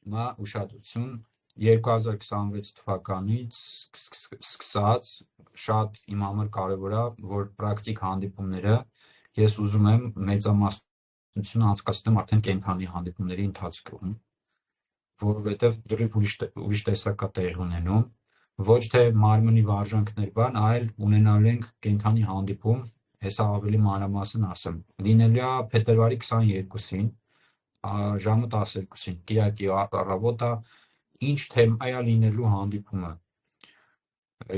Հիմա ուշադրություն 2026 թվականից սկսած շատ իմ համար կարևոր է, որ պրակտիկ հանդիպումները ես ուզում եմ մեծամասնությունը անցկացնեմ արդեն կենդանի հանդիպումների ընթացքում, որովհետև դրիվ ուրիշ տեսակ է տեղի ունենում, ոչ թե մարմնի վարժանքներ բան, այլ ունենալու ենք կենդանի հանդիպում, հեսա ավելի մանրամասն ասեմ, լինելու է փետրվարի 22-ին, ժամը 12-ին, կիրակի առավոտը, ինչ թեմա է լինելու հանդիպումը։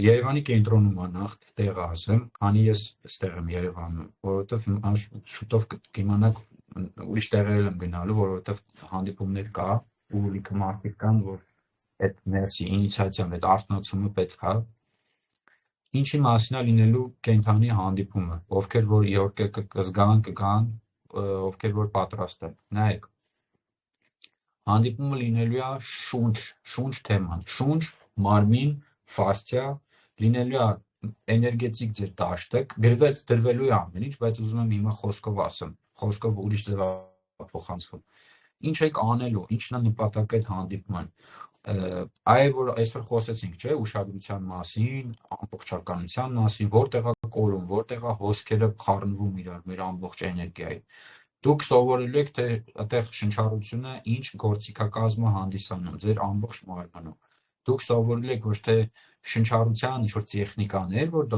Երևանի կենտրոնում է նախ տեղը ասեմ, քանի ես այստեղ եմ Երևանում, որովհետև շուտով կիմանաք ուրիշ տեղեր եմ գնալու, որովհետև հանդիպումներ կա ու լիքը մարդիկ կան, որ այդ ներսի ինիցիացիան, այդ արթնացումը պետք է։ Ինչի մասին է լինելու կենդանի հանդիպումը, ովքեր որ իհարկե կզգան, ովքեր որ պատրաստ են։ Նայեք, հանդիպումը լինելու է շունչ թեման, շունչ, մարմին, ֆասցիա, լինելու է էներգետիկ ձեր դաշտը, դրվելու է ամեն ինչ, բայց ուզում եմ հիմա խոսքով ասեմ, խոսքով ուրիշ ձև է փոխանցվում։ Ինչ եք անելու, ինչն է նպատակը այդ հանդիպման։ Այ որ այսօր խոսեցինք, չէ, ուշադրության մասին, ամբողջականության մասին, որտեղ է կորում, որտեղ է հոսքերը խառնվում իրար, մեր ամբողջ էներգիայի։ Դուք սովորելու եք, թե այդտեղ շնչառությունը ինչ գործիքակազմ է հանդիսանում ձեր ամբողջ մարմնում։ Դուք սովորելու եք ոչ թե շնչառության ինչ-որ տեխնիկաներ, որ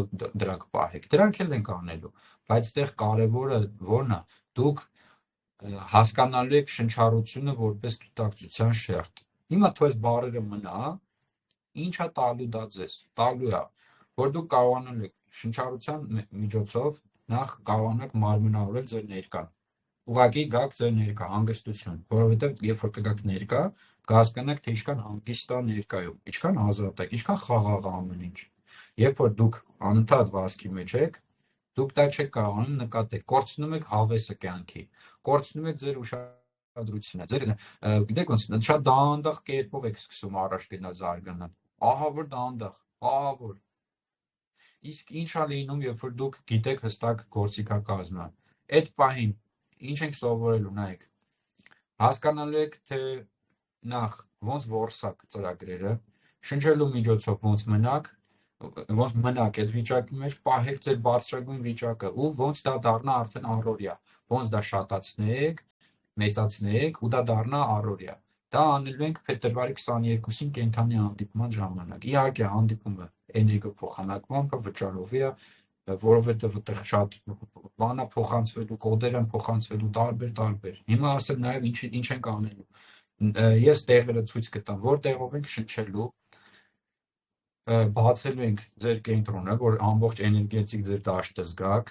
դրանք պահեք, դրանք էլ ենք անելու, բայց այդտեղ կարևորը որն է, դուք հասկանալու եք շնչառությունը որպես գիտակցության շերտ։ Հիմա թող այս բառերը մնա, ինչ է տալու դա ձեզ։ Տալու է, որ դուք կարողանալու եք շնչառության միջոցով նախ կարողանաք մարմնավորել ձեր ներկան։ Ուղղակի գաք ձեր ներկա, հանգստություն, որովհետև երբ որ կգաք ներկա, կհասկանաք, թե ինչքան հանգիստ է ներկայում, ինչքան ազատ եք, ինչքան խաղաղ է ամեն ինչ։ Երբ որ դուք անընդհատ վազքի մեջ եք, դուք դա չեք կարողանում նկատել, կորցնում եք հավեսը կյանքի, կորցնում եք ձեր ուշադրությունը, ձեր գիտեք ոնց շատ դանդաղ կերպով եք սկսում առաջ գնալ զարգանալ, ահա որ դանդաղ, ահա որ։ Իսկ ինչ է լինում, երբ որ դուք գիտեք հստակ գործիքակազմը, այդ պահին ինչ ենք սովորելու, նայեք, հասկանալու եք, թե նախ ոնց որսակ ծրագրերը, շնչելու միջոցով ոնց մնաք այդ վիճակի մեջ, պահեք ձեր բարձրագույն վիճակը ու ոնց դա դառնա արդեն առօրյա, ոնց դա շատացնեք, մեծացնեք ու դա դառնա առօրյա։ Դա անելու ենք փետրվարի 22-ին կենդանի հանդիպման ժամանակ։ Իհարկե հանդիպումը էներգոփոխանակման վճարովի է, որովհետև այդտեղ շատ բան է փոխանցվելու, կոդեր են փոխանցվելու տարբեր։ Հիմա ասեմ նաև ինչ ենք անելու։ Ես տեղերը ցույց կտամ, որ տեղով ենք շնչելու, բացելու ենք ձեր կենտրոնը, որ ամբողջ էներգետիկ ձեր դաշտը զգաք,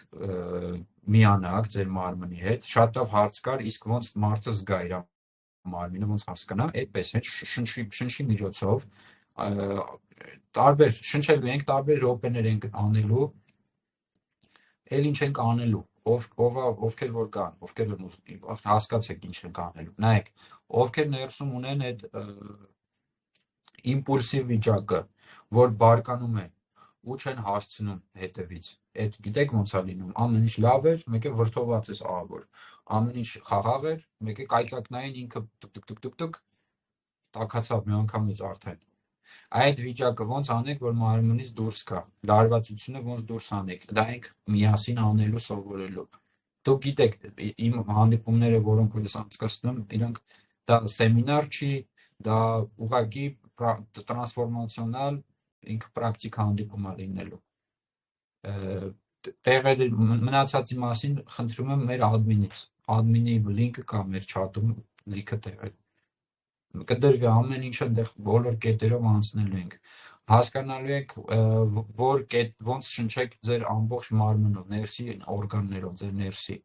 միանաք ձեր մարմնի հետ։ Շատ լավ հարց կար, իսկ ոնց մարդը զգա իր մարմինը, ոնց հասկանա, այդպես հենց շնչի միջոցով տարբեր շնչելու ենք, տարբեր րոպեներ ենք անելու, էլ ինչ ենք անելու, ովքեր որ կան, ովքեր հասկացեք ինչ ենք անելու։ Նայեք, ովքեր ներսում ունեն այդ իմպուլսիվ վիճակը, որ բարկանում է ու չեն հասցնում հետևից։ Այդ գիտեք ոնց է լինում, ամեն ինչ լավ էր, մեկ է վրդոված ես ահավոր, ամեն ինչ խաղաղ էր, մեկ է կայծակնային ինքը տուկ տաքացավ մի անգամից արդեն։ Այդ վիճակը ոնց անեք, որ մարմնից դուրս գա, լարվածությունը ոնց դուրս անեք, դա ենք միասին անելու սովորելու։ Դուք գիտեք, իմ հանդիպումները, որոնք ես անցկացնում, իրանք դա սեմինար չի, դա ուղղակի տրանսֆորմացիոնալ ինքը պրակտիկ հանդիպում է լինելու։ Տեղերի մնացածի մասին խնդրում եմ մեր admin-ի լինքը կա մեր chat-ում, լիքը տեղեր կդրվի, ամեն ինչը այնտեղ բոլոր կետերով անցնելու ենք։ Հասկանալու եք, որ ոնց շնչեք ձեր ամբողջ մարմնով, ներսի օրգաններով, ձեր ներսի։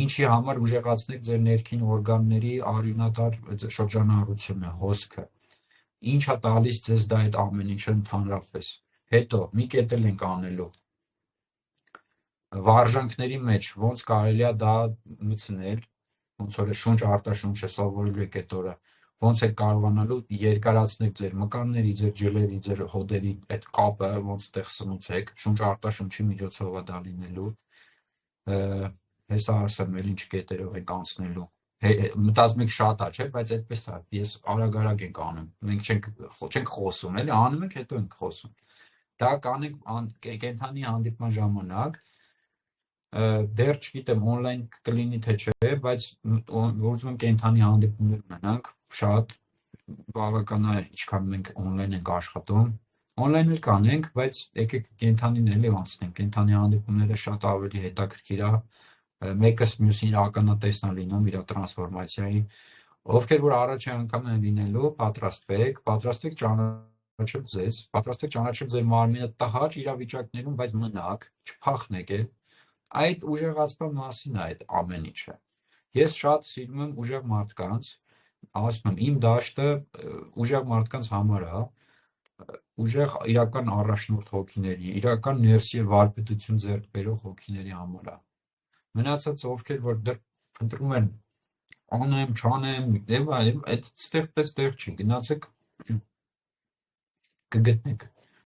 Ինչի համար ուժեղացնեք ձեր ներքին օրգանների արյունատար շրջանառությունը, հոսքը։ Ինչ է տալիս ձեզ դա այդ ամեն ինչը ընդհանրապես։ Հետո մի կետ էլ ենք անելու։ Վարժանքների մեջ ոնց կարելի է դա մտցնել, ոնց որ շունչ արտաշունչը սովորելու եք այդ օրը, ոնց եք կարողանալու երկարացնել ձեր մկանների, ձեր ջլերի, ձեր հոդերի այդ կապը, ոնց տեղ սնուցեք, շունչ արտաշունչի միջոցով է դա լինելու։ Հեսա ասեմ, էլ ինչ կետերով ենք անցնելու։ մտածում եք շատ է, չէ, բայց այդպես է, ես արագ ենք անում, մենք չենք խոսում, էլի, անում ենք, հետո ենք խոսում, դա կանենք կենթանի հանդիպման ժամանակ, դեռ չգիտեմ օնլայն կլինի թե չէ, բայց ուզում եմ կենթանի հանդիպումներ ունենանք, շատ, բավական է, ինչքան մենք օնլայն ենք աշխատում, օնլայն էլ կանենք, բայց եկեք կենթանին էլի անցնենք, կենթանի հանդիպումները շատ ավելի հետաքրքիր է, մեկս մյուսին իրականատեսն է լինում իր տրանսֆորմացիայի, ովքեր որ առաջի անգամ են լինելու, պատրաստվեք ճանաչել ձեզ, պատրաստվեք ճանաչել ձեր մարմինը տհաճ իրավիճակներում, բայց մնաք, չփախնեք էլ, այդ ուժեղացման մասին է այդ ամեն ինչը։ Ես շատ սիրում եմ ուժեղ մարդկանց, ասում եմ, իմ դաշտը ուժեղ մարդկանց համար է, ուժեղ իրական առաջնորդ հոգիների, իրական ներսի եւ վարպետություն ձեռք բերող հոգիների համար է։ Մնացածը ովքեր որ դեռ փնտրում են անեմ, չանեմ, եւ այլն, այդ ստեղ չի, գնացեք կգտնեք։